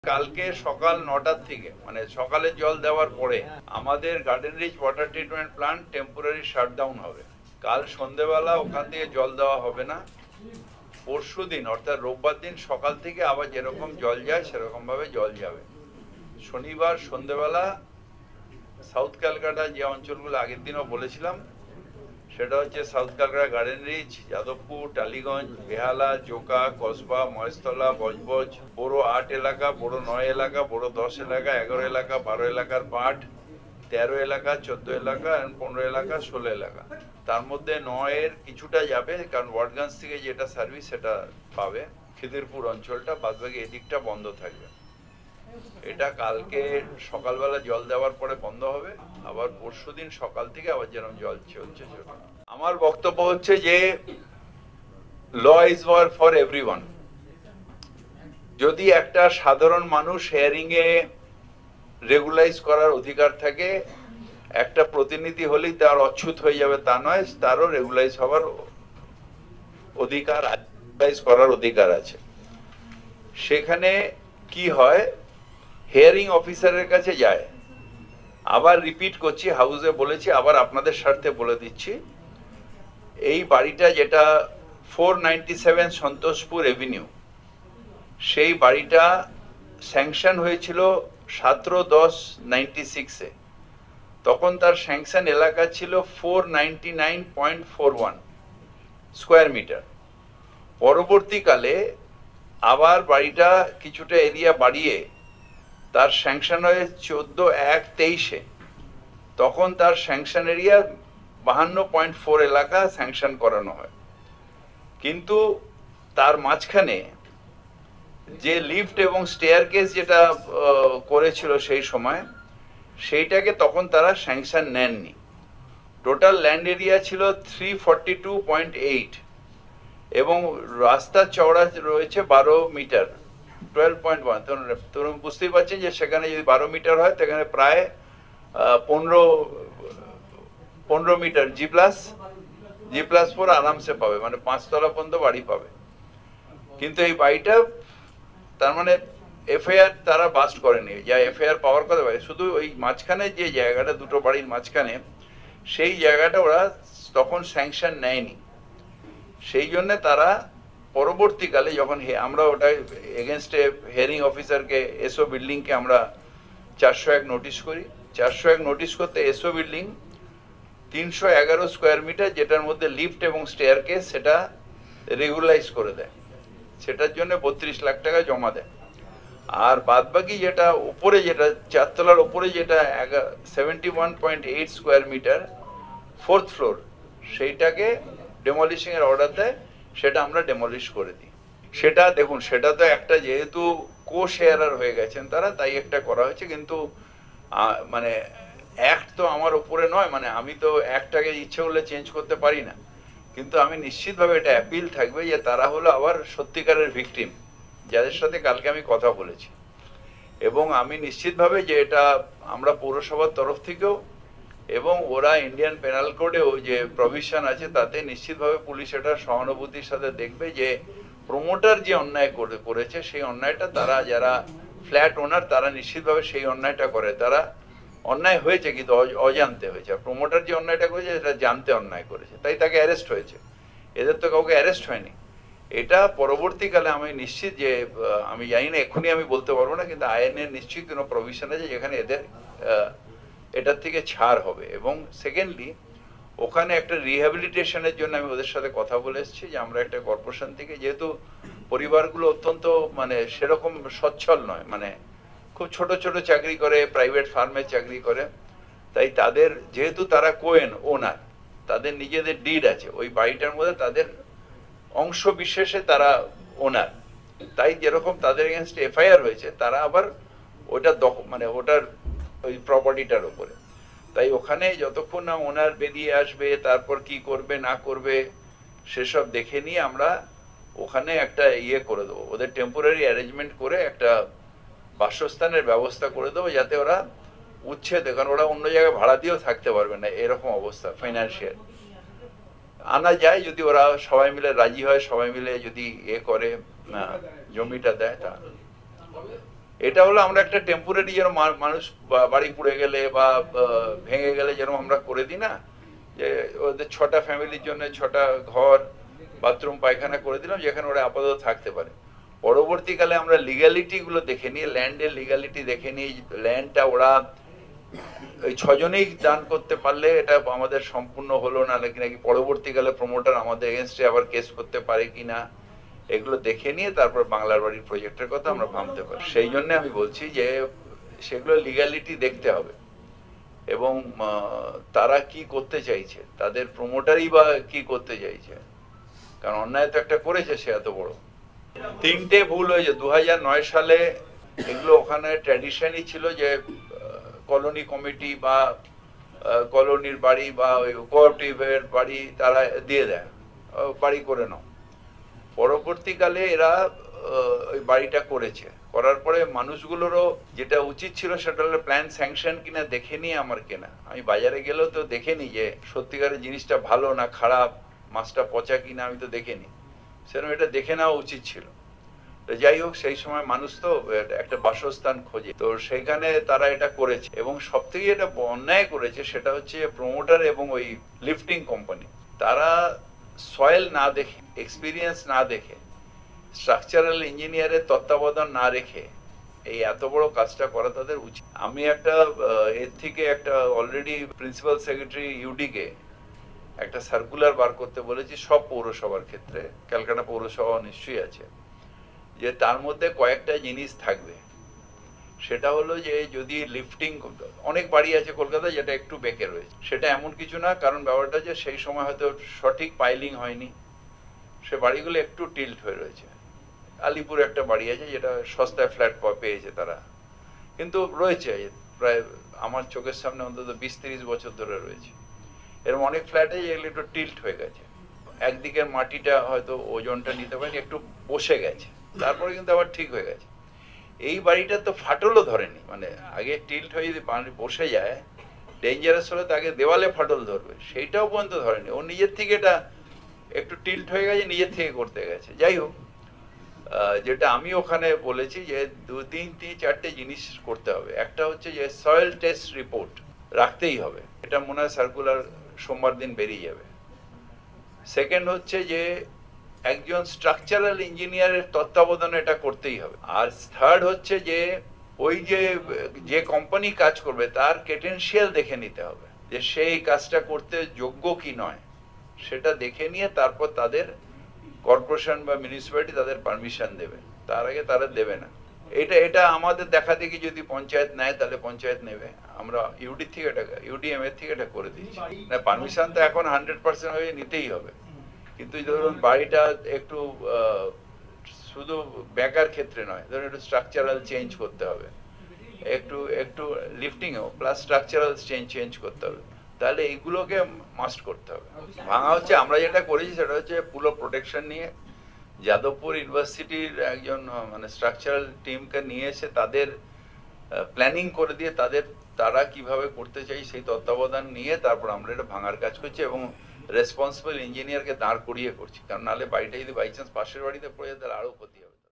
কালকে সকাল ৯টার থেকে মানে সকালে জল দেওয়ার পরে আমাদের Garden Reach water treatment plant temporary shutdown হবে। কাল সন্ধেবেলা ওখান থেকে জল দেওয়া হবে না। পরশু দিন অর্থাৎ রোববার দিন সকাল থেকে আবার যেরকম জল যায় সেরকম ভাবে জল যাবে। শনিবার সন্ধেবেলা সাউথ ক্যালকাটা যে অঞ্চলগুলো আগের দিনও বলেছিলাম সেটা হচ্ছে South Calcutta, Garden Reach, Jadavpur, Tollygunge, Behala, Joka, Kasba, Maheshtala, Budge Budge, বড় ৮ এলাকা, বড় ৯ এলাকা, বড় ১০ এলাকা, ১১ এলাকা, ১২ এলাকার পাট, ১৩ এলাকা, ১৪ এলাকা, ১৫ এলাকা, ১৬ এলাকা। তার মধ্যে ৯-এর কিছুটা যাবে কারণ ওয়াটগঞ্জ থেকে যেটা সার্ভিস সেটা পাবে, খিদিরপুর অঞ্চলটা, বাদবাকি এদিকটা বন্ধ থাকবে। এটা কালকে সকালবেলা জল দেওয়ার পরে বন্ধ হবে, আবার পরশুদিন সকাল থেকে আবার যেরকম জল চলছে। আমার বক্তব্য হচ্ছে যে ল ইজ ফর এভরিওয়ান। যদি একটা সাধারণ মানুষ হেয়ারিং এ রেগুলাইজ করার অধিকার থাকে, একটা প্রতিনিধি হলেই তার অচ্যুত হয়ে যাবে তা নয়, তারও রেগুলাইজ হওয়ার অধিকার, রেগুলাইজ করার অধিকার আছে। সেখানে কি হয়, হিয়ারিং অফিসারের কাছে যায়। আবার রিপিট করছি, হাউসে বলেছি, আবার আপনাদের স্বার্থে বলে দিচ্ছি, এই বাড়িটা যেটা 497 সন্তোষপুর এভিনিউ, সেই বাড়িটা স্যাংশন হয়েছিল 17/10/96-এ। তখন তার স্যাংশন এলাকা ছিল 499.41 স্কোয়ার মিটার। পরবর্তীকালে আবার বাড়িটা কিছুটা এরিয়া বাড়িয়ে তার স্যাংশন হয় 14/1/23-এ। তখন তার স্যাংশন এরিয়া 52.4 এলাকা স্যাংশন করানো হয়। কিন্তু তার মাঝখানে যে লিফট এবং স্টেয়ারকেস যেটা করেছিল সেই সময়, সেইটাকে তখন তারা স্যাংশন নেননি। টোটাল ল্যান্ড এরিয়া ছিল 342.8 এবং রাস্তার চওড়া রয়েছে 12 মিটার, 12.1। তখন বুঝতেই পারছেন যে সেখানে যদি 12 মিটার হয় সেখানে প্রায় 15 মিটার G+4 আরামসে পাবে, মানে 5 তলা পর্যন্ত বাড়ি পাবে। কিন্তু এই বাড়িটা তার মানে এফআইআর তারা বাস্ট করেনি, যা এফআইআর পাওয়ার কথা বলে, শুধু ওই মাঝখানে যে জায়গাটা, দুটো বাড়ির মাঝখানে, সেই জায়গাটা ওরা তখন স্যাংশন নেয়নি। সেই জন্য তারা পরবর্তীকালে যখন আমরা ওটা এগেনস্টে হিয়ারিং অফিসারকে, এসও বিল্ডিংকে আমরা 401 নোটিশ করি। 401 নোটিশ করতে এসও বিল্ডিং 311 স্কোয়ার মিটার, যেটার মধ্যে লিফট এবং স্টেয়ারকেস, সেটা রেগুলাইজ করে দেয়। সেটার জন্য 32 লাখ টাকা জমা দেয়। আর বাদবাকি যেটা উপরে, যেটা 4 তলার উপরে, যেটা 71.8 স্কোয়ার মিটার 4th ফ্লোর, সেইটাকে ডেমলিশিং এর অর্ডার দেয়, সেটা আমরা ডেমলিশ করে দিই। সেটা দেখুন, সেটা তো একটা, যেহেতু কো শেয়ারার হয়ে গেছেন তারা, তাই একটা করা হয়েছে। কিন্তু মানে অ্যাক্ট তো আমার উপরে নয়, মানে আমি তো অ্যাক্টটাকে ইচ্ছে করলে চেঞ্জ করতে পারি না। কিন্তু আমি নিশ্চিতভাবে এটা অ্যাপিল থাকবে যে তারা হলো আবার সত্যিকারের ভিকটিম, যাদের সাথে কালকে আমি কথা বলেছি। এবং আমি নিশ্চিতভাবে যে এটা আমরা পৌরসভার তরফ থেকেও, এবং ওরা ইন্ডিয়ান পেনাল কোডেও যে প্রভিশন আছে তাতে নিশ্চিতভাবে পুলিশ এটা সহানুভূতির সাথে দেখবে যে প্রমোটার যে অন্যায় করেছে সেই অন্যায়টা, তারা যারা ফ্ল্যাট ওনার তারা নিশ্চিতভাবে সেই অন্যায়টা করে। তারা অন্যায় হয়েছে কিন্তু অজান্তে হয়েছে, আর প্রমোটার যে অন্যায়টা করেছে সেটা জানতে অন্যায় করেছে, তাই তাকে অ্যারেস্ট হয়েছে। এদের তো কাউকে অ্যারেস্ট হয়নি। এটা পরবর্তীকালে আমি নিশ্চিত যে, আমি জানি না এক্ষুনি আমি বলতে পারবো না, কিন্তু আইনের নিশ্চিত কোনো প্রভিশন আছে যেখানে এদের এটার থেকে ছাড় হবে। এবং সেকেন্ডলি, ওখানে একটা রিহ্যাবিলিটেশনের জন্য আমি ওদের সাথে কথা বলে এসেছি যে আমরা একটা কর্পোরেশন থেকে, যেহেতু পরিবারগুলো অত্যন্ত মানে সেরকম সচ্ছল নয়, মানে খুব ছোট ছোট চাকরি করে, প্রাইভেট ফার্মে চাকরি করে, তাই তাদের যেহেতু তারা কোয়েন ওনার, তাদের নিজেদের ডিড আছে ওই বাড়িটার মধ্যে, তাদের অংশ বিশেষে তারা ওনার, তাই যেরকম তাদের এগেনস্ট এফআইআর হয়েছে, তারা আবার ওটা মানে ওটার ওই প্রপার্টিটার উপরে। তাই ওখানে যতক্ষণ না ওনার বেরিয়ে আসবে, তারপর কি করবে না করবে সেসব দেখে নিয়ে আমরা ওখানে একটা ইয়ে করে দেবো, ওদের টেম্পোরারি অ্যারেঞ্জমেন্ট করে একটা বাসস্থানের ব্যবস্থা করে দেবো, যাতে ওরা উচ্ছেদ, কারণ ওরা অন্য জায়গায় ভাড়া দিয়েও থাকতে পারবে না, এরকম অবস্থা ফাইন্যান্সিয়াল আনা যায় যদি ওরা সবাই মিলে রাজি হয়, সবাই মিলে যদি এ করে জমিটা দেয়। তা এটা হলো আমরা একটা টেম্পোরারি যেন মানুষ বাড়ি পুড়ে গেলে বা ভেঙে গেলে যেন আমরা করে দিই না, যে ওদের 6টা ফ্যামিলির জন্য 6টা ঘর বাথরুম পায়খানা করে দিলাম যেখানে ওরা আপাতত থাকতে পারে। পরবর্তীকালে আমরা লিগ্যালিটি গুলো দেখে নিয়ে, ল্যান্ডের লিগ্যালিটি দেখে নিয়ে, ল্যান্ডটা ওরা ওই 6জনেই দান করতে পারলে এটা আমাদের সম্পূর্ণ হলো না, নাকি পরবর্তীকালে প্রমোটার আমাদের এগেনস্টে আবার কেস করতে পারে কিনা, এগুলো দেখে নিয়ে তারপর বাংলার বাড়ির প্রজেক্টের কথা আমরা ভাবতে পারি। সেই জন্য আমি বলছি যে সেগুলো লিগ্যালিটি দেখতে হবে এবং তারা কি করতে চাইছে, তাদের প্রমোটারই বা কি করতে চাইছে, কারণ অন্যায় তো একটা করেছে সে এত বড়। 3টে ভুল হয়েছে 2009 সালে। এগুলো ওখানে ট্র্যাডিশনই ছিল যে কলোনি কমিটি বা কলোনির বাড়ি বা কোঅপারেটিভের বাড়ি তারা দিয়ে দেয়, বাড়ি করে নাও। পরবর্তীকালে এরা ওই বাড়িটা করেছে, করার পরে মানুষগুলোরও যেটা উচিত ছিল সেটা হলো প্ল্যান স্যাংশন কিনা দেখে নিয়ে আমার কেনা। আমি বাজারে গেলেও তো দেখে নি যে সত্যিকারের জিনিসটা ভালো না খারাপ, মাছটা পচা কিনা আমি তো দেখে নি, সেরকম এটা দেখে নেওয়া উচিত ছিল। যাই হোক, সেই সময় মানুষ তো একটা বাসস্থান খোঁজে, তো সেইখানে তারা এটা করেছে এবং সব থেকে এটা অন্যায় করেছে সেটা হচ্ছে প্রমোটার এবং ওই লিফটিং কোম্পানি। তারা সয়েল না দেখে, এক্সপিরিয়েন্স না দেখে, স্ট্রাকচারাল ইঞ্জিনিয়ারের তত্ত্বাবধান না রেখে এই এত বড় কাজটা করা তাদের উচিত। আমি একটা এর থেকে একটা অলরেডি প্রিন্সিপাল সেক্রেটারি ইউডিকে একটা সার্কুলার বার করতে বলেছি সব পৌরসভার ক্ষেত্রে, ক্যালকাটা পৌরসভা নিশ্চয়ই আছে, যে তার মধ্যে কয়েকটা জিনিস থাকবে। সেটা হলো যে যদি লিফটিং, অনেক বাড়ি আছে কলকাতায় যেটা একটু বেঁকে রয়েছে, সেটা এমন কিছু না, কারণ ব্যাপারটা যে সেই সময় হয়তো সঠিক পাইলিং হয়নি, সে বাড়িগুলো একটু টিল্ট হয়ে রয়েছে। আলিপুরে একটা বাড়ি আছে যেটা সস্তায় ফ্ল্যাট পেয়েছে তারা, কিন্তু রয়েছে প্রায় আমার চোখের সামনে অন্তত 20-30 বছর ধরে রয়েছে। এরকম অনেক ফ্ল্যাটে যেগুলো একটু টিল্ট হয়ে গেছে, একদিকের মাটিটা হয়তো ওজনটা নিতে পারেনি, একটু বসে গেছে, তারপরে কিন্তু আবার ঠিক হয়ে গেছে। এই বাড়িটা তো ফাটলও ধরেনি, মানে আগে টিল্ট হয়ে যদি বসে যায় ডেঞ্জারাস হলে তাকে দেওয়ালে ফাটল ধরবে, সেইটাও পর্যন্ত ধরেনি। ও নিজের থেকে এটা একটু টিল্ট হয়ে গেছে, নিজের থেকে করতে গেছে। যাই হোক, যেটা আমি ওখানে বলেছি যে 2-3-4টে জিনিস করতে হবে। একটা হচ্ছে যে সয়েল টেস্ট রিপোর্ট রাখতেই হবে, এটা মনে হয় সার্কুলার সোমবার দিন বেরিয়ে যাবে। সেকেন্ড হচ্ছে যে একজন স্ট্রাকচারাল ইঞ্জিনিয়ারের তত্ত্বাবধানে এটা করতেই হবে। আর থার্ড হচ্ছে যে ওই যে কোম্পানি কাজ করবে তার ক্রেডেনশিয়াল দেখে নিতে হবে, যে সেই কাজটা করতে যোগ্য কি নয়, সেটা দেখে নিয়ে তারপর তাদের কর্পোরেশন বা মিউনিসিপ্যালিটি তাদের পারমিশন দেবে, তার আগে তারা দেবে না। এটা আমাদের দেখা দেখি যদি পঞ্চায়েত নেয় তাহলে পঞ্চায়েত নেবে, আমরা ইউডিএম এর থেকে এটা করে দিচ্ছি না। পারমিশন তো এখন 100% হয়ে নিতেই হবে, কিন্তু ধরুন বাড়িটা একটু শুধু বেকার ক্ষেত্রে নয়, ধরুন একটু স্ট্রাকচারাল চেঞ্জ করতে হবে, একটু লিফটিংও প্লাস স্ট্রাকচারাল চেঞ্জ করতে হবে, তাহলে এইগুলোকে মাস্ট করতে হবে। ভাঙা হচ্ছে, আমরা যেটা করেছি সেটা হচ্ছে পুরো প্রোটেকশন নিয়ে যাদবপুর ইউনিভার্সিটির একজন মানে স্ট্রাকচারাল টিমকে নিয়ে এসে তাদের প্ল্যানিং করে দিয়ে তারা কিভাবে করতে চাই সেই তত্ত্বাবধান নিয়ে তারপর আমরা এটা ভাঙার কাজ করছি এবং রেসপন্সিবল ইঞ্জিনিয়ারকে দাঁড় করিয়ে করছি, কারণ নাহলে বাড়িটা যদি বাই চান্স পাশের বাড়িতে পড়ে যায় তাহলে আরো ক্ষতি হবে।